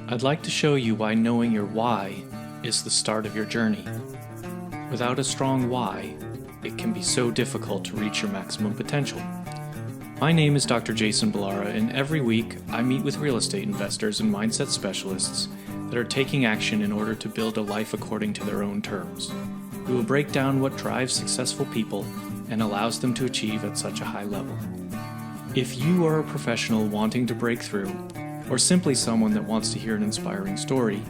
I'd like to show you why knowing your why is the start of your journey. Without a strong why, it can be so difficult to reach your maximum potential. My name is Dr. Jason Balara, and every week I meet with real estate investors and mindset specialists that are taking action in order to build a life according to their own terms. We will break down what drives successful people and allows them to achieve at such a high level. If you are a professional wanting to break through, or simply someone that wants to hear an inspiring story,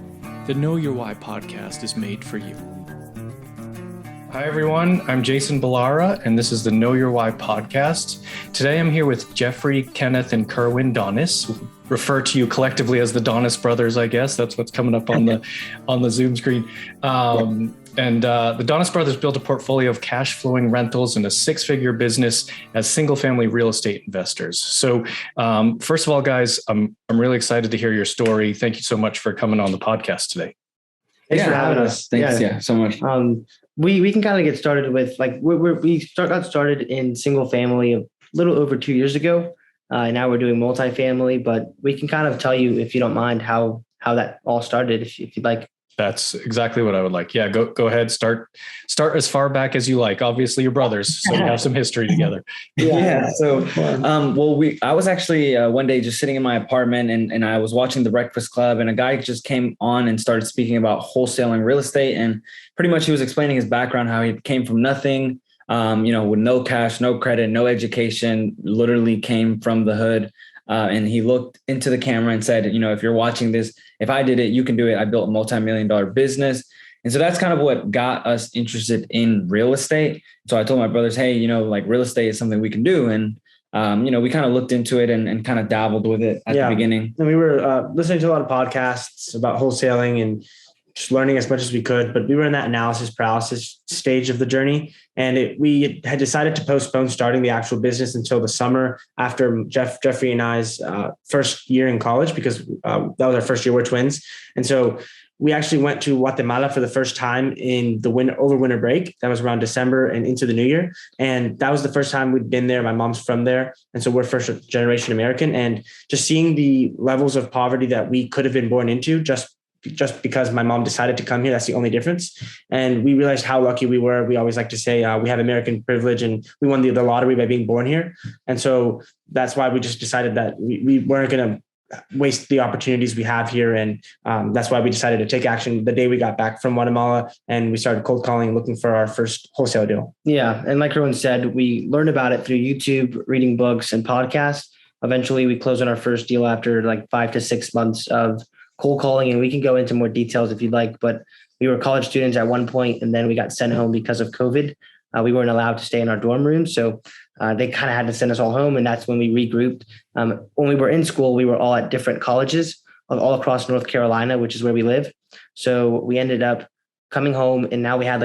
the Know Your Why podcast is made for you. Hi everyone, I'm Jason Balara, and this is the Know Your Why podcast. Today I'm here with Jeffrey, Kenneth, and Kerwin Donis. Refer to you collectively as the Donis Brothers, I guess. That's what's coming up on the Zoom screen. The Donis Brothers built a portfolio of cash flowing rentals and a six-figure business as single-family real estate investors. So first of all, guys, I'm really excited to hear your story. Thank you so much for coming on the podcast today. Thanks for having us. Thanks so much. We can kind of get started with got started in single family a little over 2 years ago. Now we're doing multifamily, but we can kind of tell you, if you don't mind, how that all started, if you'd like. That's exactly what I would like. Yeah, go ahead. Start as far back as you like. Obviously, you're brothers, so you have some history together. I was actually one day just sitting in my apartment and I was watching The Breakfast Club, and a guy just came on and started speaking about wholesaling real estate. And pretty much he was explaining his background, how he came from nothing, with no cash, no credit, no education, literally came from the hood. And he looked into the camera and said, if you're watching this, if I did it, you can do it. I built a multi-million-dollar business. And so that's kind of what got us interested in real estate. So I told my brothers, hey, real estate is something we can do. And, we kind of looked into it and kind of dabbled with it at the beginning. And we were listening to a lot of podcasts about wholesaling and just learning as much as we could, but we were in that analysis paralysis stage of the journey. And we had decided to postpone starting the actual business until the summer after Jeffrey and I's first year in college, because that was our first year. We're twins. And so we actually went to Guatemala for the first time in the winter break. That was around December and into the new year. And that was the first time we'd been there. My mom's from there. And so we're first generation American, and just seeing the levels of poverty that we could have been born into just because my mom decided to come here. That's the only difference. And we realized how lucky we were. We always like to say we have American privilege, and we won the lottery by being born here. And so that's why we just decided that we weren't going to waste the opportunities we have here. And that's why we decided to take action the day we got back from Guatemala, and we started cold calling and looking for our first wholesale deal. Yeah. And like everyone said, we learned about it through YouTube, reading books and podcasts. Eventually we closed on our first deal after 5 to 6 months of cold calling, and we can go into more details if you'd like, but we were college students at one point, and then we got sent home because of COVID. We weren't allowed to stay in our dorm room. So they kind of had to send us all home. And that's when we regrouped. When we were in school, we were all at different colleges all across North Carolina, which is where we live. So we ended up coming home, and now we had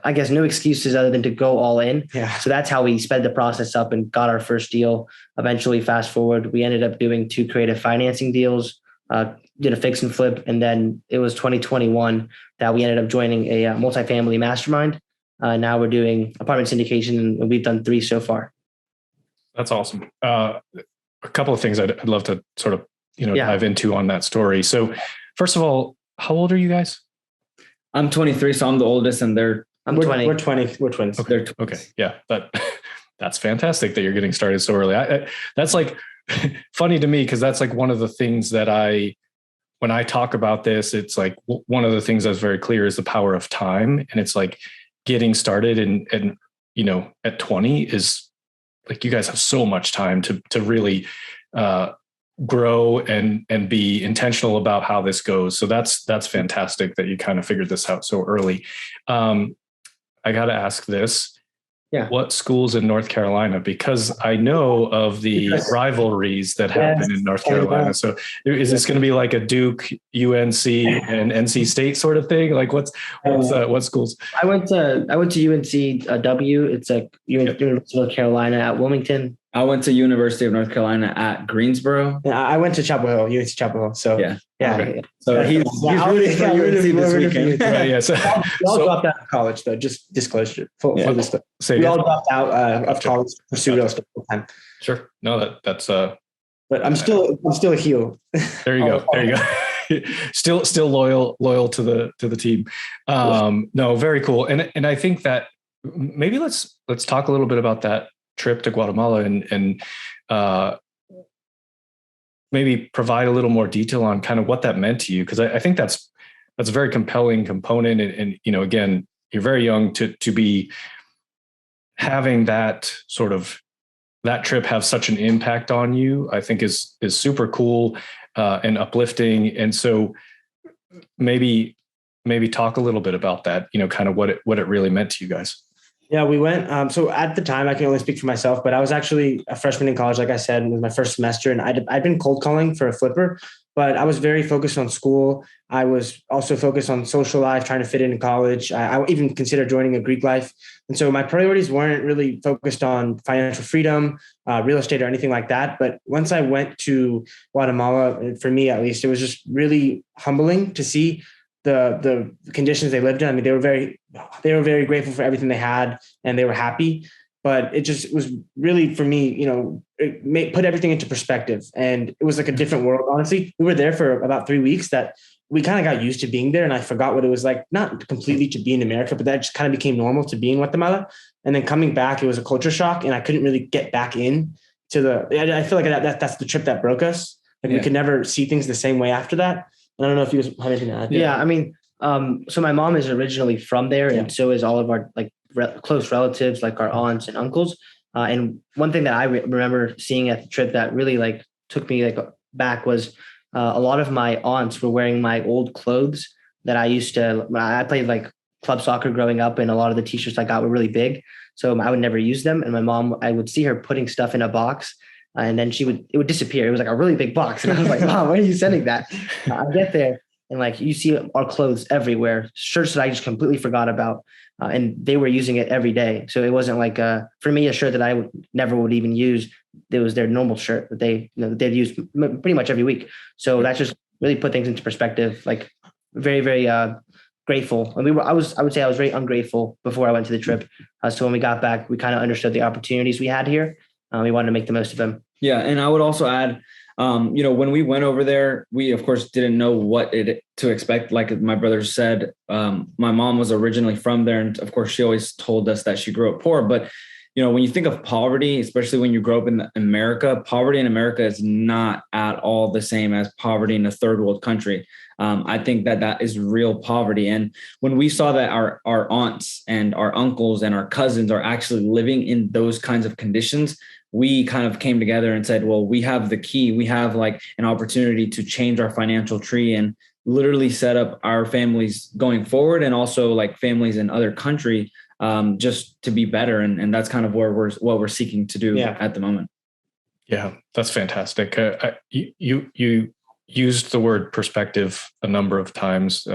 I guess no excuses other than to go all in. Yeah. So that's how we sped the process up and got our first deal. Eventually, fast forward, we ended up doing 2 creative financing deals. Did a fix and flip. And then it was 2021 that we ended up joining a multifamily mastermind. Now we're doing apartment syndication, and we've done 3 so far. That's awesome. A couple of things I'd love to sort of, dive into on that story. So first of all, how old are you guys? I'm 23. So I'm the oldest, and we're 20. We're 20. We're twins. Okay. Okay. Yeah. That's fantastic that you're getting started so early. That's funny to me, because that's one of the things that when I talk about this, it's one of the things that's very clear is the power of time. And it's getting started and at 20 is you guys have so much time to really grow and be intentional about how this goes. So that's fantastic that you kind of figured this out so early. I got to ask this. Yeah. What schools in North Carolina? Because I know of the rivalries that happen in North Carolina. So is this going to be like a Duke, UNC, and NC State sort of thing? What schools? I went to UNC W. It's University of North Carolina at Wilmington. I went to University of North Carolina at Greensboro. Yeah, I went to Chapel Hill, UNC Chapel Hill. So yeah. Okay. So he's rooting for UNC this weekend. Right, yeah. We all dropped out of college, though. Just disclosure. We all dropped out of college to pursue real estate full time. Sure. No, that's But I'm still a heel. There you go. Still loyal to the team. No, very cool. And I think that maybe let's talk a little bit about that trip to Guatemala and maybe provide a little more detail on kind of what that meant to you. Cause I think that's a very compelling component. And, again, you're very young to be having that sort of that trip have such an impact on you, I think is super cool and uplifting. And so maybe talk a little bit about that, kind of what it really meant to you guys. Yeah, we went. So at the time, I can only speak for myself, but I was actually a freshman in college, like I said, it was my first semester, and I'd been cold calling for a flipper, but I was very focused on school. I was also focused on social life, trying to fit into college. I even considered joining a Greek life. And so my priorities weren't really focused on financial freedom, real estate, or anything like that. But once I went to Guatemala, for me at least, it was just really humbling to see the conditions they lived in. I mean, they were very grateful for everything they had, and they were happy. But it just was really, for me, put everything into perspective. And it was like a different world, honestly. We were there for about 3 weeks that we kind of got used to being there. And I forgot what it was like, not completely to be in America, but that just kind of became normal to be in Guatemala. And then coming back, it was a culture shock. And I couldn't really get back in to I feel like that's the trip that broke us. Like we could never see things the same way after that. And I don't know if you guys have anything to add. Yeah. I mean, so my mom is originally from there, and so is all of our close relatives, like our aunts and uncles. And one thing that I remember seeing at the trip that really took me back was a lot of my aunts were wearing my old clothes that I played club soccer growing up, and a lot of the t-shirts I got were really big. So I would never use them. And my mom, I would see her putting stuff in a box, and then it would disappear. It was like a really big box. And I was like, Mom, where are you sending that? I get there, and you see our clothes everywhere, shirts that I just completely forgot about. And they were using it every day. So it wasn't for me, a shirt that I never would even use. It was their normal shirt that they'd use pretty much every week. So that just really put things into perspective. Very, very grateful. And I would say I was very ungrateful before I went to the trip. So when we got back, we kind of understood the opportunities we had here. We wanted to make the most of them. Yeah. And I would also add, when we went over there, we of course didn't know what to expect. Like my brother said, my mom was originally from there. And of course she always told us that she grew up poor, but when you think of poverty, especially when you grow up in America, poverty in America is not at all the same as poverty in a third world country. I think that is real poverty. And when we saw that our aunts and our uncles and our cousins are actually living in those kinds of conditions, we kind of came together and said, well, we have the key. We have an opportunity to change our financial tree and literally set up our families going forward, and also families in other country, just to be better. And that's kind of what we're seeking to do at the moment. Yeah, that's fantastic. You used the word perspective a number of times.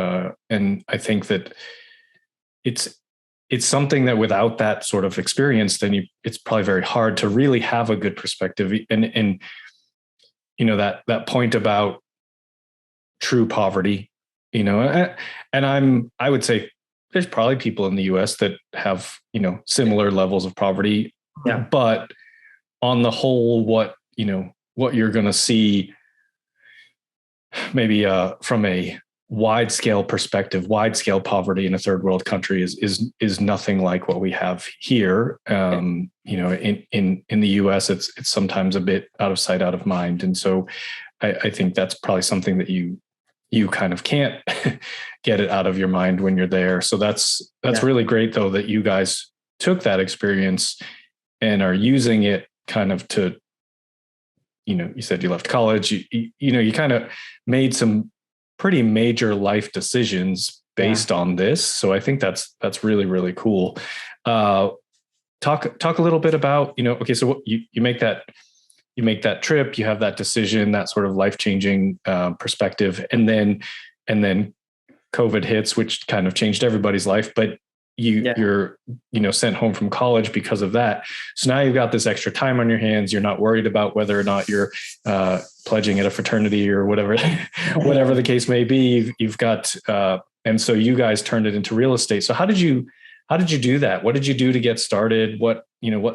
And I think that it's something that without that sort of experience, then it's probably very hard to really have a good perspective. And that point about true poverty, and I would say there's probably people in the US that have, similar levels of poverty, but on the whole, what you're going to see maybe from a wide scale perspective, wide scale poverty in a third world country is nothing like what we have here. In the US, it's sometimes a bit out of sight, out of mind. And so I think that's probably something that you kind of can't get it out of your mind when you're there. So that's really great though, that you guys took that experience and are using it kind of to, you said you left college, you kind of made some pretty major life decisions based on this. So I think that's really, really cool. Talk a little bit about, okay, so you make that trip, you have that decision, that sort of life-changing perspective. And then COVID hits, which kind of changed everybody's life, but you're, sent home from college because of that. So now you've got this extra time on your hands. You're not worried about whether or not you're pledging at a fraternity or whatever the case may be. You've got, and so you guys turned it into real estate. So how did you do that? What did you do to get started? What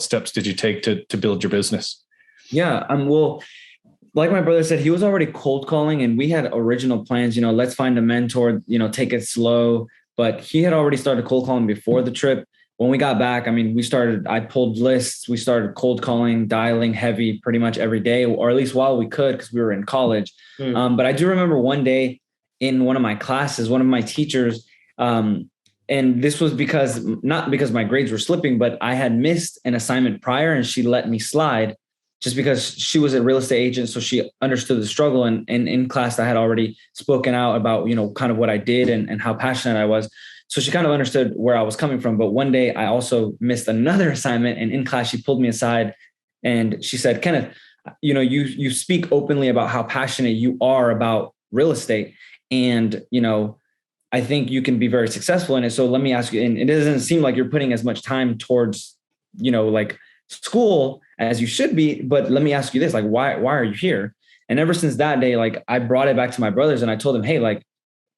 steps did you take to build your business? Yeah. Well, like my brother said, he was already cold calling, and we had original plans, let's find a mentor, take it slow. But he had already started cold calling before the trip. When we got back, I mean, I pulled lists, we started cold calling, dialing heavy pretty much every day, or at least while we could, because we were in college. But I do remember one day in one of my classes, one of my teachers, and this was not because my grades were slipping, but I had missed an assignment prior and she let me slide just because she was a real estate agent. So she understood the struggle. And in class, I had already spoken out about, kind of what I did and how passionate I was. So she kind of understood where I was coming from. But one day I also missed another assignment, and in class, she pulled me aside and she said, Kenneth, you speak openly about how passionate you are about real estate. And, I think you can be very successful in it. So let me ask you, and it doesn't seem like you're putting as much time towards, like school as you should be, but let me ask you this, like, why are you here? And ever since that day, like I brought it back to my brothers and I told them, hey, like,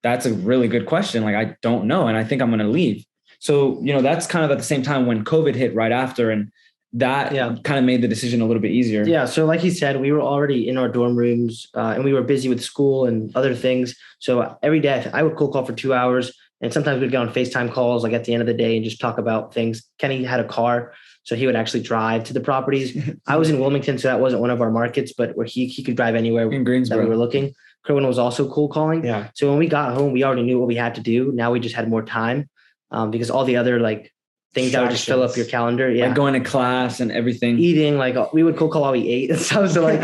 that's a really good question. Like, I don't know. And I think I'm going to leave. So, that's kind of at the same time when COVID hit right after, and that kind of made the decision a little bit easier. Yeah. So like he said, we were already in our dorm rooms and we were busy with school and other things. So every day I would cold call for 2 hours, and sometimes we'd get on FaceTime calls like at the end of the day and just talk about things. Kenny had a car, so he would actually drive to the properties. I was in Wilmington, so that wasn't one of our markets, but where he could drive anywhere in Greensboro that we were looking. Kerwin was also cold calling. Yeah. So when we got home, we already knew what we had to do. Now we just had more time because all the other like things that would just fill up your calendar. Yeah. Like going to class and everything. Eating, like we would cold call while we ate and stuff. So like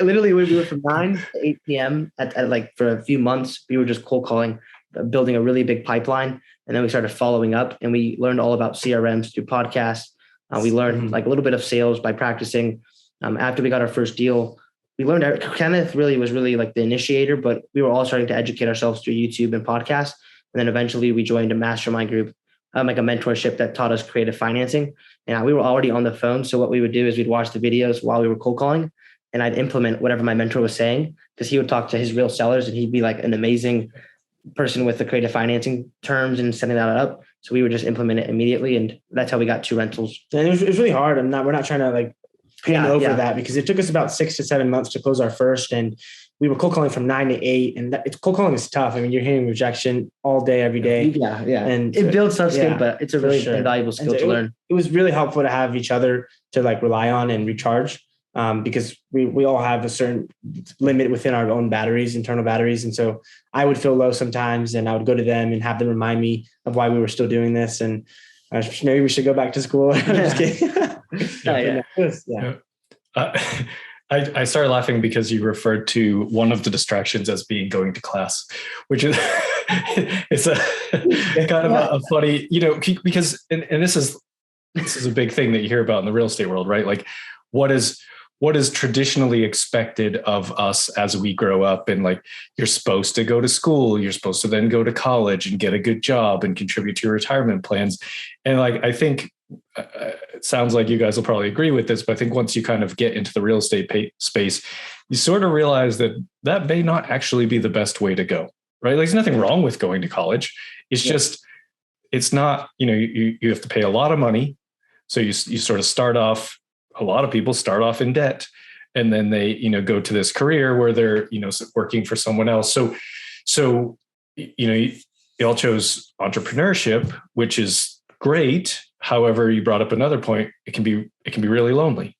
literally we were from 9 to 8 p.m. at like for a few months, we were just cold calling, building a really big pipeline. And then we started following up, and we learned all about CRMs through podcasts. We learned like a little bit of sales by practicing. After we got our first deal, we learned Kenneth was really like the initiator, but we were all starting to educate ourselves through YouTube and podcasts. And then eventually we joined a mastermind group, like a mentorship that taught us creative financing. And we were already on the phone. So what we would do is we'd watch the videos while we were cold calling, and I'd implement whatever my mentor was saying, because he would talk to his real sellers and he'd be like an amazing person with the creative financing terms and setting that up. So we would just implement it immediately. And that's how we got 2 rentals. And it was really hard. We're not trying to like pan over that, because it took us about 6 to 7 months to close our first. And we were cold calling from 9 to 8, and cold calling is tough. I mean, you're hearing rejection all day, every day. Yeah. And it builds tough skill, but it's a really invaluable skill to learn. It was really helpful to have each other to like rely on and recharge, because we all have a certain limit within our own batteries, internal batteries. And so I would feel low sometimes, and I would go to them and have them remind me of why we were still doing this. And maybe we should go back to school. I'm just kidding. I started laughing because you referred to one of the distractions as being going to class, which is it's a kind of a funny, because and this is a big thing that you hear about in the real estate world, right? Like what is traditionally expected of us as we grow up, and like you're supposed to go to school, you're supposed to then go to college and get a good job and contribute to your retirement plans. And like I think it sounds like you guys will probably agree with this, but I think once you kind of get into the real estate space, you sort of realize that may not actually be the best way to go, right? Like there's nothing wrong with going to college. It's just, it's not, you have to pay a lot of money. So you sort of a lot of people start off in debt, and then they, go to this career where they're, working for someone else. So, you all chose entrepreneurship, which is great. However, you brought up another point. It can be really lonely,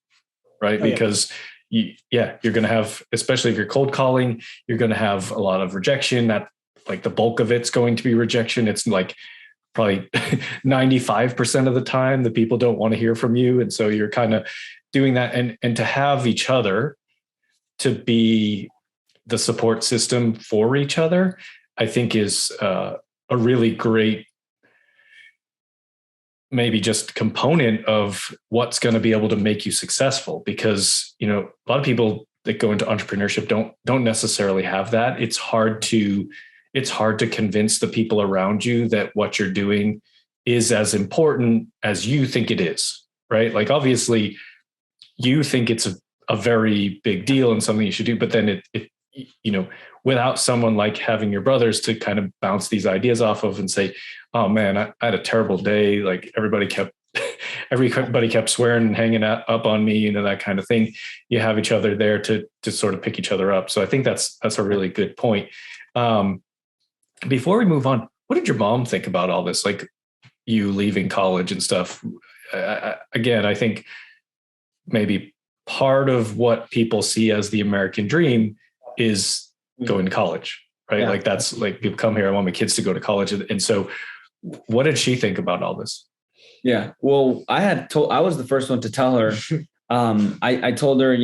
right? Because you're going to have, especially if you're cold calling, you're going to have a lot of rejection. That like the bulk of it's going to be rejection. It's like probably 95% of the time the people don't want to hear from you. And so you're kind of doing that, and to have each other to be the support system for each other, I think is a really great, maybe just component of what's going to be able to make you successful. Because, a lot of people that go into entrepreneurship don't necessarily have that. It's hard to convince the people around you that what you're doing is as important as you think it is, right? Like obviously you think it's a very big deal and something you should do, but then it without someone like having your brothers to kind of bounce these ideas off of and say, oh man, I had a terrible day. Like everybody kept everybody kept swearing and hanging up on me, that kind of thing. You have each other there to sort of pick each other up. So I think that's a really good point. Before we move on, what did your mom think about all this? Like you leaving college and stuff? Again, I think maybe part of what people see as the American dream is going to college, right? Yeah. Like that's like people come here, I want my kids to go to college. And so what did she think about all this? Yeah. Well, I was the first one to tell her, I told her,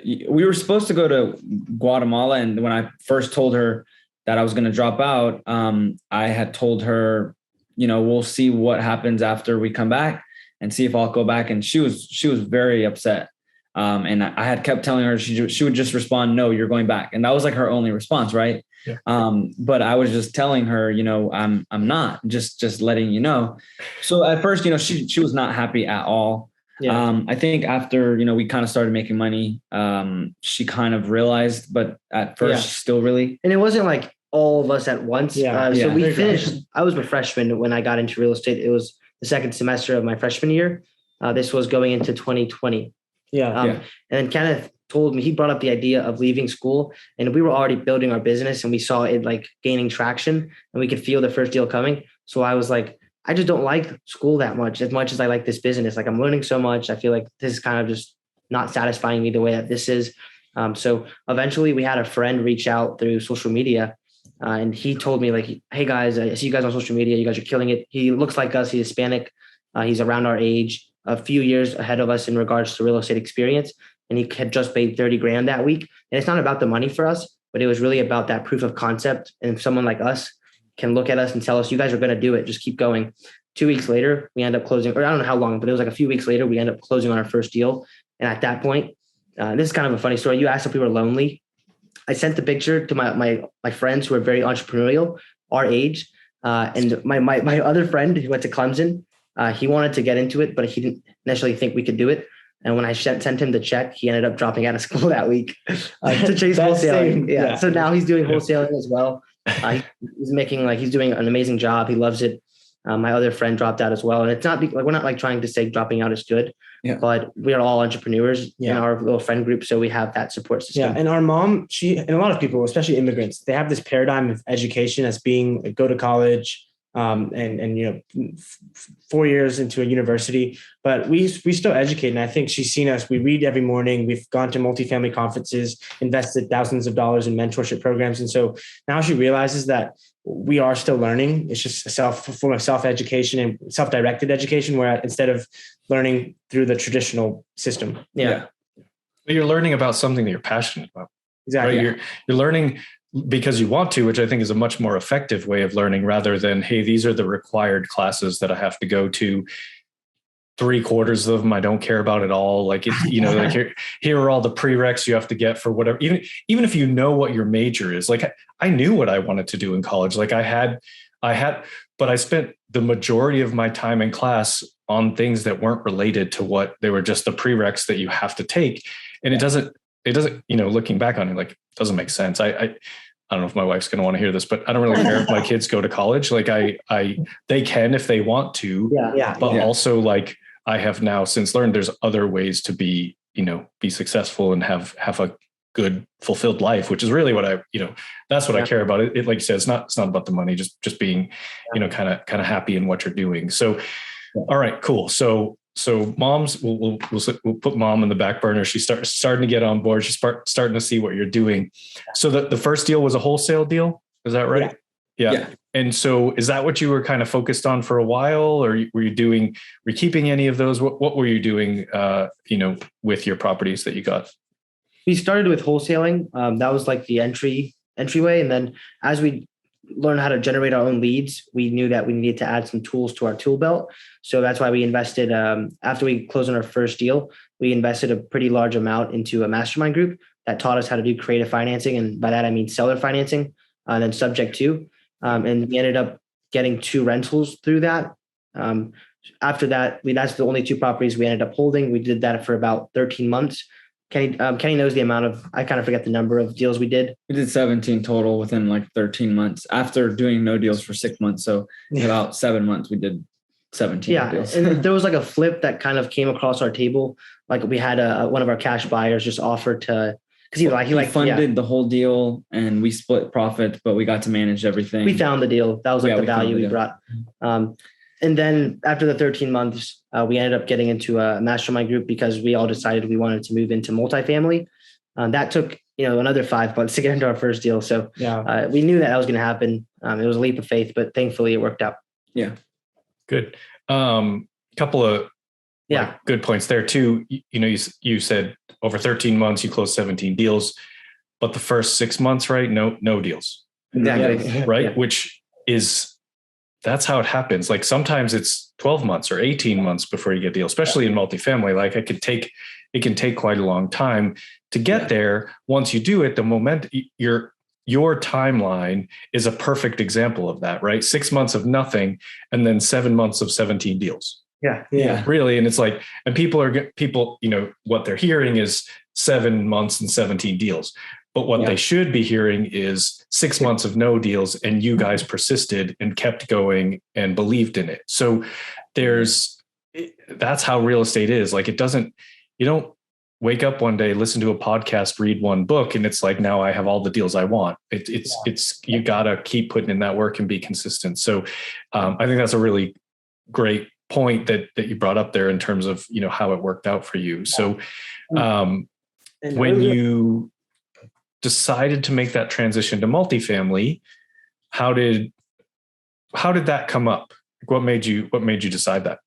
we were supposed to go to Guatemala. And when I first told her that I was going to drop out, I had told her, we'll see what happens after we come back and see if I'll go back. And she was very upset. And I had kept telling her, she would just respond, no, you're going back. And that was like her only response. Right. Yeah. But I was just telling her, I'm not just letting you know. So at first, she was not happy at all. Yeah. I think after, we kind of started making money, she kind of realized, but at first still really. And it wasn't like all of us at once. So we finished, I was a freshman when I got into real estate. It was the second semester of my freshman year. This was going into 2020. And then Kenneth told me, he brought up the idea of leaving school, and we were already building our business and we saw it like gaining traction and we could feel the first deal coming. So I was like, I just don't like school that much as I like this business. Like I'm learning so much. I feel like this is kind of just not satisfying me the way that this is. So eventually we had a friend reach out through social media, and he told me like, hey guys, I see you guys on social media. You guys are killing it. He looks like us. He's Hispanic. He's around our age, a few years ahead of us in regards to real estate experience. And he had just paid 30 grand that week. And it's not about the money for us, but it was really about that proof of concept. And if someone like us can look at us and tell us, you guys are going to do it, just keep going. 2 weeks later, we end up closing, or I don't know how long, but it was like a few weeks later, we end up closing on our first deal. And at that point, this is kind of a funny story. You asked if we were lonely. I sent the picture to my friends who are very entrepreneurial, our age. And my other friend who went to Clemson, he wanted to get into it, but he didn't necessarily think we could do it. And when I sent him the check, he ended up dropping out of school that week to chase wholesaling. Yeah. So now he's doing wholesaling as well. He's doing an amazing job. He loves it. My other friend dropped out as well. And it's not we're not like trying to say dropping out is good, but we are all entrepreneurs in our little friend group. So we have that support system. Yeah. And our mom, and a lot of people, especially immigrants, they have this paradigm of education as being go to college, and 4 years into a university, but we still educate. And I think she's seen us. We read every morning. We've gone to multifamily conferences, invested thousands of dollars in mentorship programs. And so now she realizes that we are still learning. It's just a form of self-education and self-directed education, where instead of learning through the traditional system. Yeah. But you're learning about something that you're passionate about. Exactly. Right? You're learning because you want to, which I think is a much more effective way of learning, rather than, hey, these are the required classes that I have to go to. 3/4 of them I don't care about at all. Like it's, like here are all the prereqs you have to get for whatever, even if you know what your major is. Like I knew what I wanted to do in college. Like I had, but I spent the majority of my time in class on things that weren't related to what they were, just the prereqs that you have to take. And it doesn't, looking back on it, like, it doesn't make sense. I don't know if my wife's going to want to hear this, but I don't really care if my kids go to college. Like they can, if they want to, but also like I have now since learned there's other ways to be successful and have a good fulfilled life, which is really what that's what I care about. It like you said, it's not about the money, just being, kind of happy in what you're doing. So, all right, cool. So moms, we'll put mom in the back burner. She's starting to get on board. She's starting to see what you're doing. So the first deal was a wholesale deal. Is that right? Yeah. And so is that what you were kind of focused on for a while, or were you keeping any of those? What were you doing, with your properties that you got? We started with wholesaling. That was like the entryway. And then as we learn how to generate our own leads, we knew that we needed to add some tools to our tool belt. So that's why we invested, after we closed on our first deal, we invested a pretty large amount into a mastermind group that taught us how to do creative financing. And by that, I mean seller financing, and then subject to. And we ended up getting 2 rentals through that. After that, that's the only 2 properties we ended up holding. We did that for about 13 months. Kenny knows the amount of, I kind of forget the number of deals we did. We did 17 total within like 13 months after doing no deals for 6 months. So about 7 months we did 17 Yeah. deals. And there was like a flip that kind of came across our table. Like we had one of our cash buyers just offered to, because he funded the whole deal and we split profit, but we got to manage everything. We found the deal. That was like the value we deal. brought. And then after the 13 months, we ended up getting into a mastermind group because we all decided we wanted to move into multifamily. That took, another 5 months to get into our first deal. So we knew that was going to happen. It was a leap of faith, but thankfully it worked out. Yeah. Good. Couple of good points there too. You said over 13 months, you closed 17 deals, but the first 6 months, right? No deals. Exactly. Right. Yeah. Which that's how it happens. Like sometimes it's 12 months or 18 months before you get a deal, especially in multifamily. Like it can take quite a long time to get there. Once you do it, the moment your timeline is a perfect example of that, right? 6 months of nothing and then 7 months of 17 deals. Yeah. Really. And it's like, and people, what they're hearing is 7 months and 17 deals. But what they should be hearing is 6 months of no deals, and you guys persisted and kept going and believed in it. So that's how real estate is. Like you don't wake up one day, listen to a podcast, read one book, and it's like, now I have all the deals I want. It's you gotta keep putting in that work and be consistent. So I think that's a really great point that you brought up there in terms of, how it worked out for you. So when you decided to make that transition to multifamily, how did that come up? What made you decide that?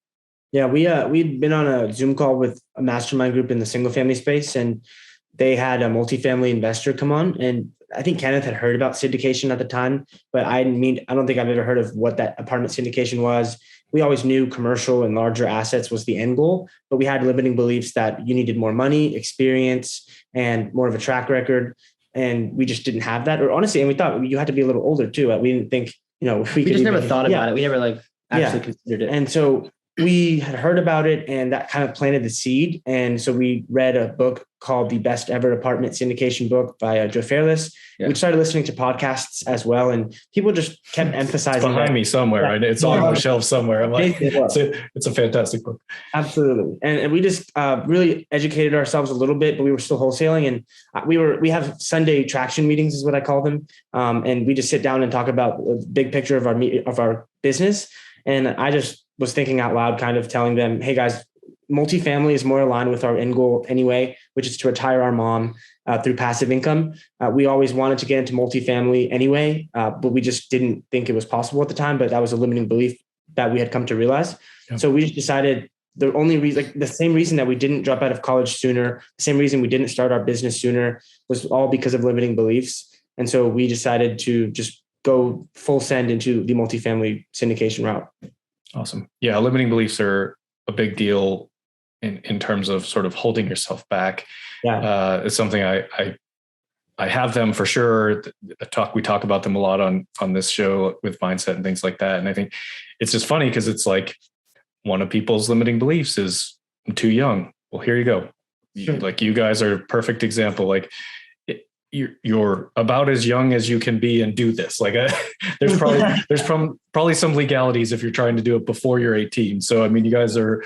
Yeah, we'd been on a Zoom call with a mastermind group in the single family space, and they had a multifamily investor come on. And I think Kenneth had heard about syndication at the time, but I don't think I've ever heard of what that apartment syndication was. We always knew commercial and larger assets was the end goal, but we had limiting beliefs that you needed more money, experience, and more of a track record. And we just didn't have that. Or honestly, and we thought you had to be a little older too. We didn't think, we just never thought about it. We never actually considered it. And so we had heard about it, and that kind of planted the seed. And so we read a book called The Best Ever Apartment Syndication Book by Joe Fairless. Yeah. We started listening to podcasts as well, and people just kept emphasizing it's behind me somewhere, right? It's on the shelf somewhere. I'm like, it's a fantastic book. Absolutely. And we just really educated ourselves a little bit, but we were still wholesaling, and we have Sunday traction meetings is what I call them. And we just sit down and talk about the big picture of our business. And I just was thinking out loud, kind of telling them, hey guys, multifamily is more aligned with our end goal anyway, which is to retire our mom through passive income. We always wanted to get into multifamily anyway, but we just didn't think it was possible at the time. But that was a limiting belief that we had come to realize. Yeah. So we just decided the only reason, the same reason that we didn't drop out of college sooner, the same reason we didn't start our business sooner was all because of limiting beliefs. And so we decided to just go full send into the multifamily syndication route. Awesome. Yeah. Limiting beliefs are a big deal in terms of sort of holding yourself back. Yeah. It's something I have them for sure. We talk about them a lot on this show with mindset and things like that. And I think it's just funny because it's like one of people's limiting beliefs is I'm too young. Well, here you go. Like you guys are a perfect example. Like you're about as young as you can be and do this. Like there's probably some legalities if you're trying to do it before you're 18. So, I mean, you guys are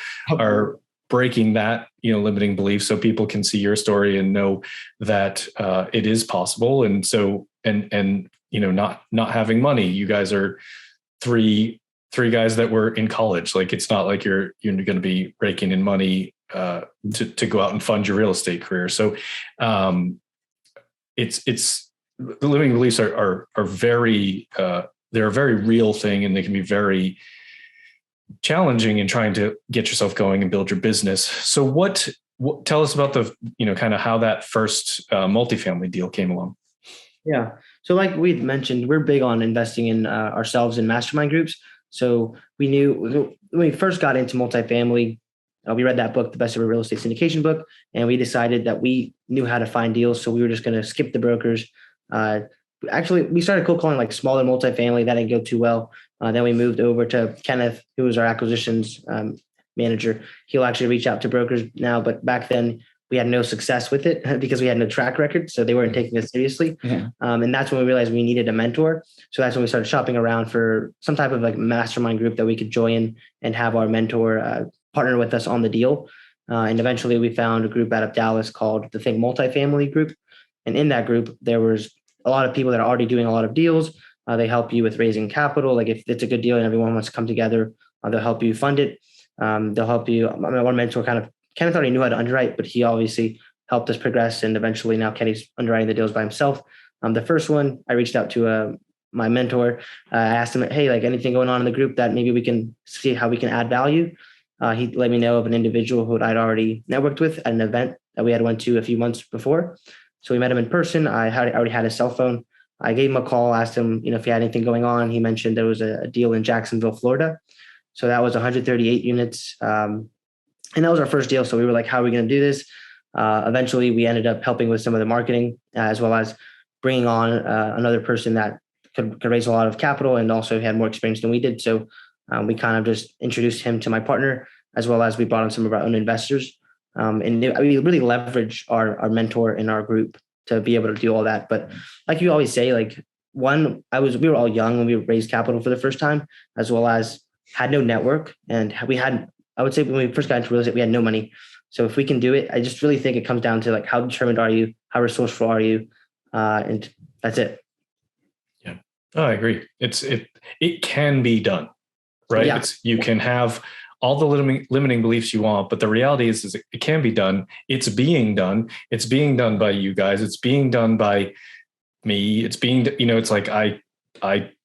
breaking that, limiting belief so people can see your story and know that it is possible. And so, and not having money, you guys are three guys that were in college. Like, it's not like you're going to be raking in money to go out and fund your real estate career. So, it's the limiting beliefs are very, they're a very real thing, and they can be very challenging in trying to get yourself going and build your business. So what tell us about the, kind of how that first multifamily deal came along. Yeah. So like we mentioned, we're big on investing in ourselves in mastermind groups. So we knew when we first got into multifamily, we read that book, The Best Ever Real Estate Syndication Book, and we decided that we knew how to find deals. So we were just going to skip the brokers. Actually, we started cold calling like smaller multifamily. That didn't go too well. Then we moved over to Kenneth, who was our acquisitions manager. He'll actually reach out to brokers now, but back then we had no success with it because we had no track record. So they weren't taking us seriously. Yeah. And that's when we realized we needed a mentor. So that's when we started shopping around for some type of like mastermind group that we could join and have our mentor partner with us on the deal. And eventually we found a group out of Dallas called the Multifamily Group. And in that group, there was a lot of people that are already doing a lot of deals. They help you with raising capital. Like if it's a good deal and everyone wants to come together, they'll help you fund it. They'll help you. One mentor Kenneth already knew how to underwrite, but he obviously helped us progress. And eventually now Kenny's underwriting the deals by himself. The first one, I reached out to my mentor. I asked him, hey, like anything going on in the group that maybe we can see how we can add value. He let me know of an individual who I'd already networked with at an event that we had went to a few months before. So we met him in person. I already had his cell phone. I gave him a call, asked him, if he had anything going on. He mentioned there was a deal in Jacksonville, Florida. So that was 138 units. And that was our first deal. So we were like, how are we going to do this? Eventually, we ended up helping with some of the marketing, as well as bringing on another person that could raise a lot of capital and also had more experience than we did. So we kind of just introduced him to my partner, as well as we brought in some of our own investors. And we really leverage our mentor in our group to be able to do all that. But like you always say, like we were all young when we raised capital for the first time, as well as had no network. And I would say when we first got into real estate, we had no money. So if we can do it, I just really think it comes down to like, how determined are you? How resourceful are you? And that's it. Yeah. Oh, I agree. It can be done, right? Yeah. You can have all the limiting beliefs you want, but the reality is it can be done. It's being done. It's being done by you guys. It's being done by me. It's being, it's like, I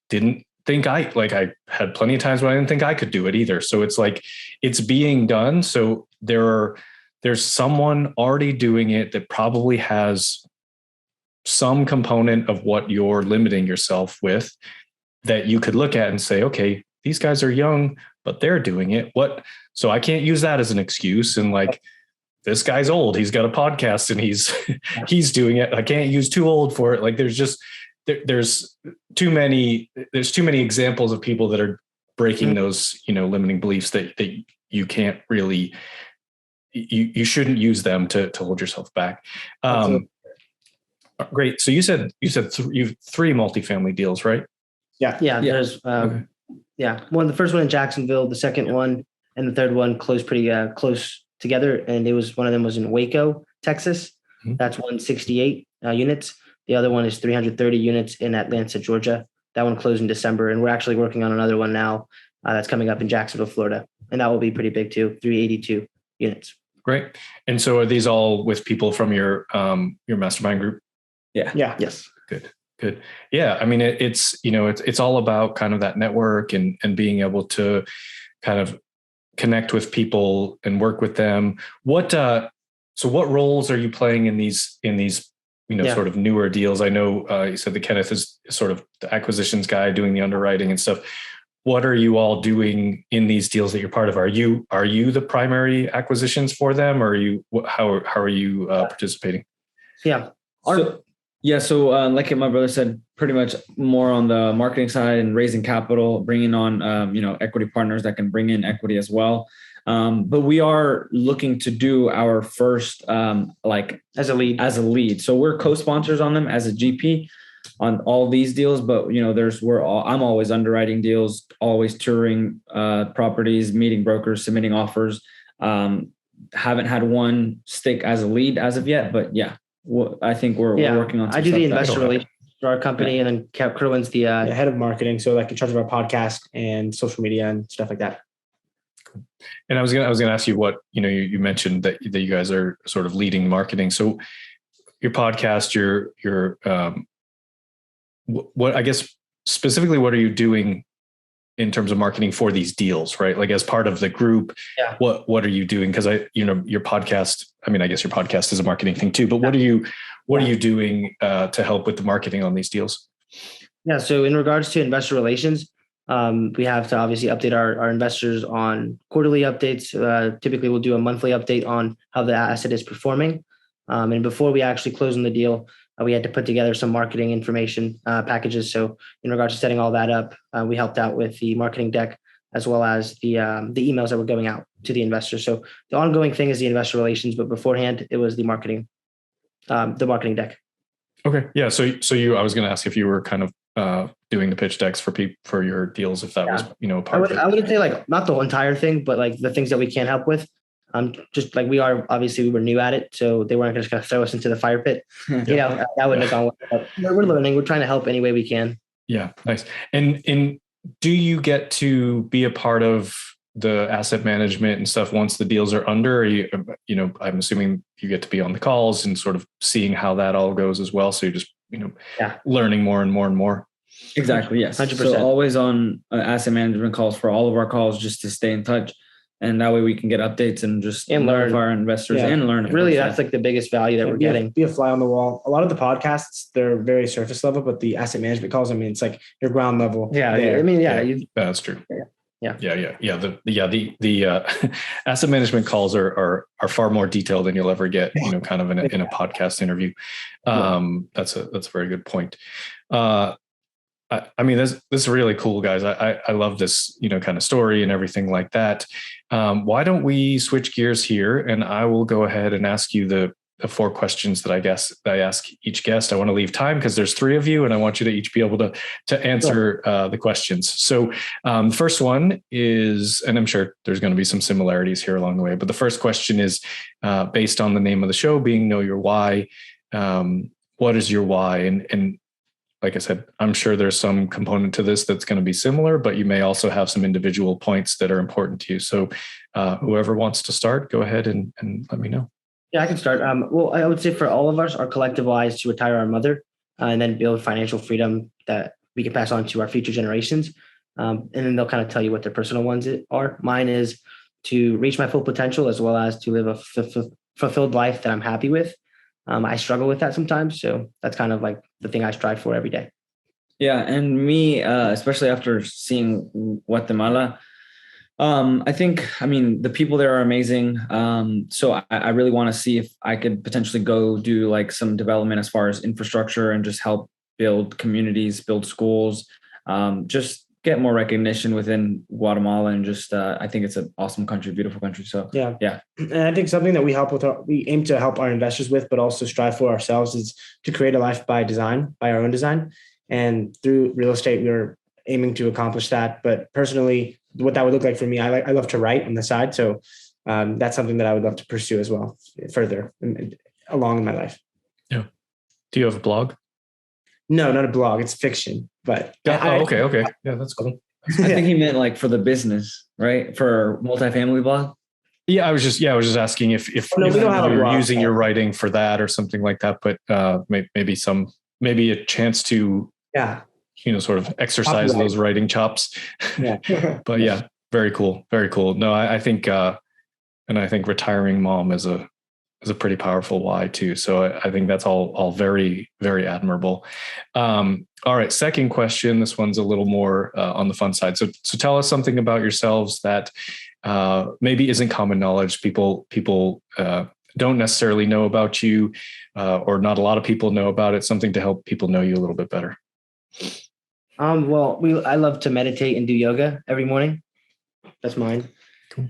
didn't think I had plenty of times when I didn't think I could do it either. So it's like, it's being done. So there's someone already doing it that probably has some component of what you're limiting yourself with that you could look at and say, okay, these guys are young, but they're doing it. So I can't use that as an excuse. And like, this guy's old, he's got a podcast and he's doing it. I can't use too old for it. Like there's too many examples of people that are breaking those, limiting beliefs that you can't really, you shouldn't use them to hold yourself back. Great. So you said you've 3 multifamily deals, right? Yeah. There's, Okay. the first one in Jacksonville, the second one and the third one closed pretty close together. And one of them was in Waco, Texas. Mm-hmm. That's 168 units. The other one is 330 units in Atlanta, Georgia. That one closed in December. And we're actually working on another one now that's coming up in Jacksonville, Florida. And that will be pretty big too, 382 units. Great. And so are these all with people from your mastermind group? Yeah. Yes. Good. Yeah. I mean, it's all about kind of that network and being able to kind of connect with people and work with them. So what roles are you playing in these sort of newer deals? I know you said that Kenneth is sort of the acquisitions guy doing the underwriting and stuff. What are you all doing in these deals that you're part of? Are you the primary acquisitions for them, or how are you participating? Yeah. So like my brother said, pretty much more on the marketing side and raising capital, bringing on, equity partners that can bring in equity as well. But we are looking to do our first, as a lead. So we're co-sponsors on them as a GP on all these deals, but I'm always underwriting deals, always touring properties, meeting brokers, submitting offers. Haven't had one stick as a lead as of yet, but yeah. I think we're working on some I do stuff the investor relations for our company, and then Kerwin's the head of marketing. So like in charge of our podcast and social media and stuff like that. Cool. And I was gonna ask you what, you mentioned that you guys are sort of leading marketing. So your podcast, your what I guess specifically, what are you doing in terms of marketing for these deals, right? Like as part of the group, what are you doing? Because your podcast, I guess your podcast is a marketing thing too, but what are you doing to help with the marketing on these deals? Yeah. So in regards to investor relations, we have to obviously update our investors on quarterly updates. Typically we'll do a monthly update on how the asset is performing. And before we actually close on the deal, we had to put together some marketing information packages. So in regards to setting all that up, we helped out with the marketing deck, as well as the emails that were going out to the investors. So the ongoing thing is the investor relations, but beforehand it was the marketing deck. Okay. Yeah. So I was going to ask if you were kind of doing the pitch decks for your deals, if that was, part of it. I wouldn't say like not the entire thing, but like the things that we can help with. Just like we were new at it, so they weren't just going to throw us into the fire pit. That wouldn't have gone well. We're learning. We're trying to help any way we can. Yeah. Nice. And do you get to be a part of the asset management and stuff once the deals are under? Or I'm assuming you get to be on the calls and sort of seeing how that all goes as well. So you're just, learning more and more and more. Exactly. Yes. 100%. So always on asset management calls for all of our calls, just to stay in touch. And that way we can get updates and learn of our investors and learn. Really, that's like the biggest value that we're getting. Be a fly on the wall. A lot of the podcasts, they're very surface level, but the asset management calls, it's like your ground level. Yeah. There. That's true. Yeah. The asset management calls are far more detailed than you'll ever get, kind of in a podcast interview. That's a very good point. This is really cool, guys. I love this, kind of story and everything like that. Why don't we switch gears here, and I will go ahead and ask you the 4 questions that I ask each guest. I want to leave time because there's 3 of you, and I want you to each be able to answer the questions. So the first one is, and I'm sure there's going to be some similarities here along the way, but the first question is based on the name of the show being Know Your Why. What is your why? And like I said, I'm sure there's some component to this that's going to be similar, but you may also have some individual points that are important to you. So whoever wants to start, go ahead and let me know. Yeah, I can start. Well, I would say for all of us, our collective why is to retire our mother and then build financial freedom that we can pass on to our future generations. And then they'll kind of tell you what their personal ones are. Mine is to reach my full potential as well as to live a fulfilled life that I'm happy with. I struggle with that sometimes. So that's kind of like the thing I strive for every day. Yeah. And me, especially after seeing Guatemala, I think, the people there are amazing. So I really want to see if I could potentially go do like some development as far as infrastructure and just help build communities, build schools, just get more recognition within Guatemala. And just, I think it's an awesome country, beautiful country. So yeah. And I think something that we aim to help our investors with, but also strive for ourselves, is to create a life by our own design. And through real estate, we're aiming to accomplish that. But personally, what that would look like for me, I love to write on the side. So that's something that I would love to pursue as well further along in my life. Yeah. Do you have a blog? No, not a blog. It's fiction, but okay. Yeah, that's cool. I think he meant like for the business, right? For multifamily blog. Yeah, I was just asking if you're using your writing for that or something like that, but maybe a chance to sort of exercise those writing chops. Yeah. But yeah, very cool. Very cool. No, I think retiring mom is a pretty powerful why too. So I think that's all very, very admirable. All right. Second question. This one's a little more on the fun side. So tell us something about yourselves that maybe isn't common knowledge. People don't necessarily know about you, or not a lot of people know about it. Something to help people know you a little bit better. Well, I love to meditate and do yoga every morning. That's mine. Cool.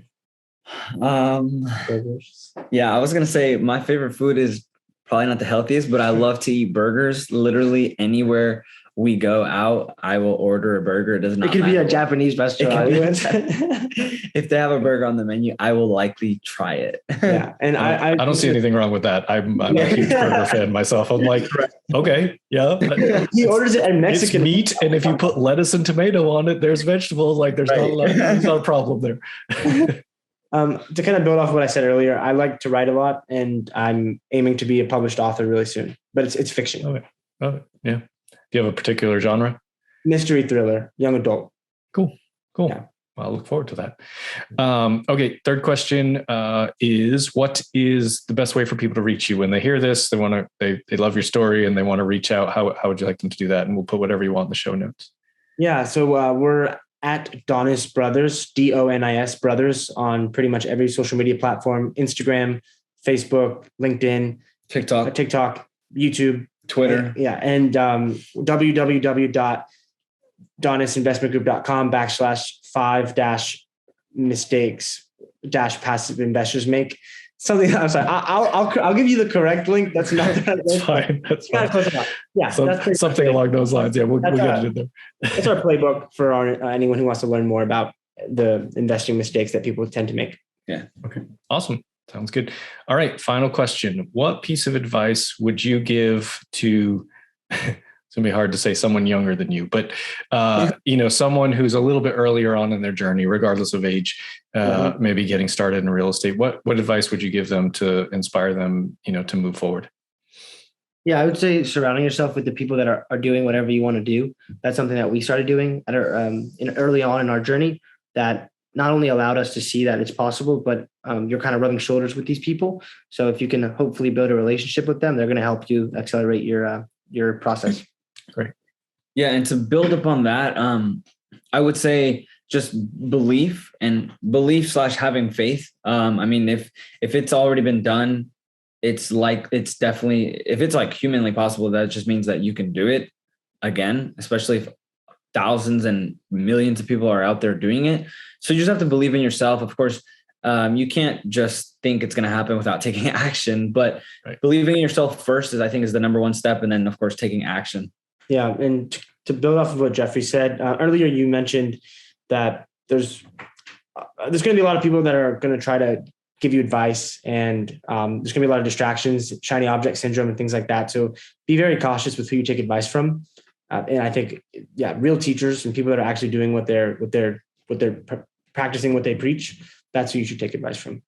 Yeah, I was going to say my favorite food is probably not the healthiest, but I love to eat burgers. Literally anywhere we go out, I will order a burger. It does not. It could be a Japanese restaurant. If they have a burger on the menu, I will likely try it. Yeah, and I don't see anything wrong with that. I'm a huge burger fan myself. I'm like, okay, yeah. He orders it in Mexican. It's meat, and if you put lettuce and tomato on it, there's vegetables. Like there's not a problem there. To kind of build off what I said earlier, I like to write a lot, and I'm aiming to be a published author really soon. But it's fiction. Okay. Yeah. Do you have a particular genre? Mystery thriller, young adult. Cool. Yeah. Well, I look forward to that. Okay. Third question is, what is the best way for people to reach you when they hear this? They love your story and they want to reach out. How would you like them to do that? And we'll put whatever you want in the show notes. Yeah. So we're at Donis Brothers, Donis Brothers, on pretty much every social media platform: Instagram, Facebook, LinkedIn, TikTok, YouTube, Twitter. And www.donisinvestmentgroup.com 5 dash mistakes dash passive investors make. Something. I'm sorry. I'll give you the correct link. That's not the right link. Fine. That's fine. Close enough. Yeah, Something along those lines. Yeah, we'll get it in there. That's our playbook for anyone who wants to learn more about the investing mistakes that people tend to make. Yeah. Okay. Awesome. Sounds good. All right. Final question. What piece of advice would you give to, it's gonna be hard to say someone younger than you, but someone who's a little bit earlier on in their journey, regardless of age, maybe getting started in real estate? What advice would you give them to inspire them, to move forward? Yeah, I would say surrounding yourself with the people that are doing whatever you want to do. That's something that we started doing early on in our journey, that not only allowed us to see that it's possible, but you're kind of rubbing shoulders with these people. So if you can hopefully build a relationship with them, they're going to help you accelerate your process. Great. Yeah. And to build upon that, I would say just belief / having faith. If it's already been done, it's definitely, if it's like humanly possible, that just means that you can do it again, especially if thousands and millions of people are out there doing it. So you just have to believe in yourself. Of course, you can't just think it's going to happen without taking action, but believing in yourself first is the number one step. And then of course, taking action. Yeah. And to build off of what Jeffrey said earlier, you mentioned that there's going to be a lot of people that are going to try to give you advice, and there's going to be a lot of distractions, shiny object syndrome and things like that. So be very cautious with who you take advice from. And I think, real teachers and people that are actually doing what they're practicing, what they preach, that's who you should take advice from.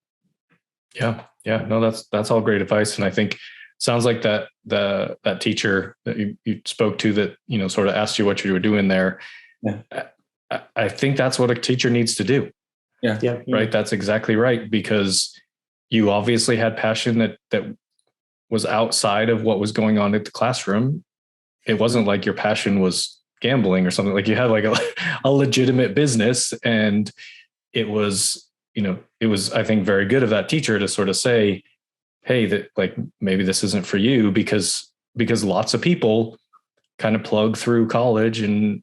Yeah. No, that's all great advice. And I think sounds like that teacher that you spoke to that, sort of asked you what you were doing there. Yeah. I think that's what a teacher needs to do. Yeah. Right. That's exactly right. Because you obviously had passion that was outside of what was going on at the classroom. It wasn't like your passion was gambling or something. Like you had like a legitimate business, and it was, I think very good of that teacher to sort of say, hey, that like, maybe this isn't for you, because lots of people kind of plug through college and,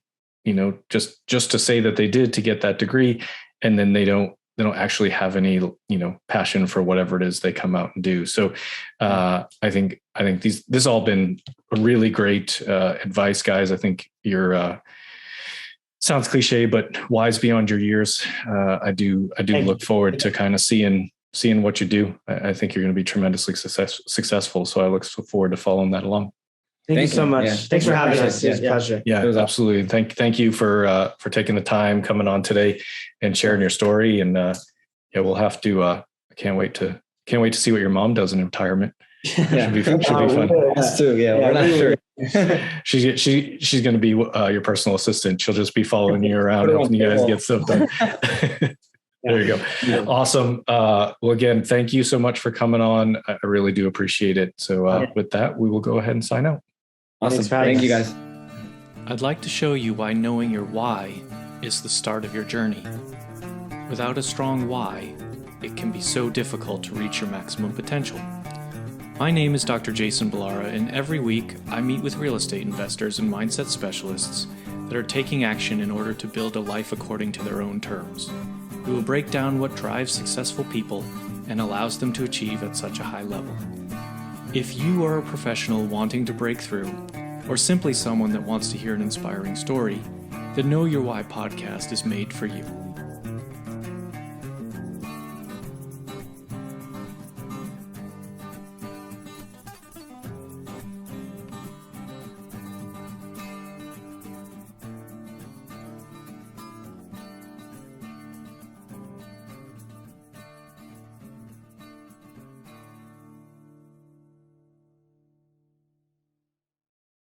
just to say that they did to get that degree. And then they don't actually have any, passion for whatever it is they come out and do. So I think this all been a really great advice, guys. I think you're sounds cliche, but wise beyond your years. I do look forward to kind of seeing what you do. I think you're going to be tremendously successful. So I look forward to following that along. Thank you so much. Yeah. Thanks for having us. It's a pleasure. Yeah, absolutely. Thank you for taking the time coming on today and sharing your story. And we'll have to. I can't wait to see what your mom does in retirement. Should be fun. Us too. Yeah, we're not sure. She's going to be your personal assistant. She'll just be following you around, helping you guys get stuff done. There you go. Yeah. Awesome. Well, again, thank you so much for coming on. I really do appreciate it. So with that, we will go ahead and sign out. Awesome. Thank you, guys. I'd like to show you why knowing your why is the start of your journey. Without a strong why, it can be so difficult to reach your maximum potential. My name is Dr. Jason Balara, and every week I meet with real estate investors and mindset specialists that are taking action in order to build a life according to their own terms. We will break down what drives successful people and allows them to achieve at such a high level. If you are a professional wanting to break through, or simply someone that wants to hear an inspiring story, the Know Your Why podcast is made for you.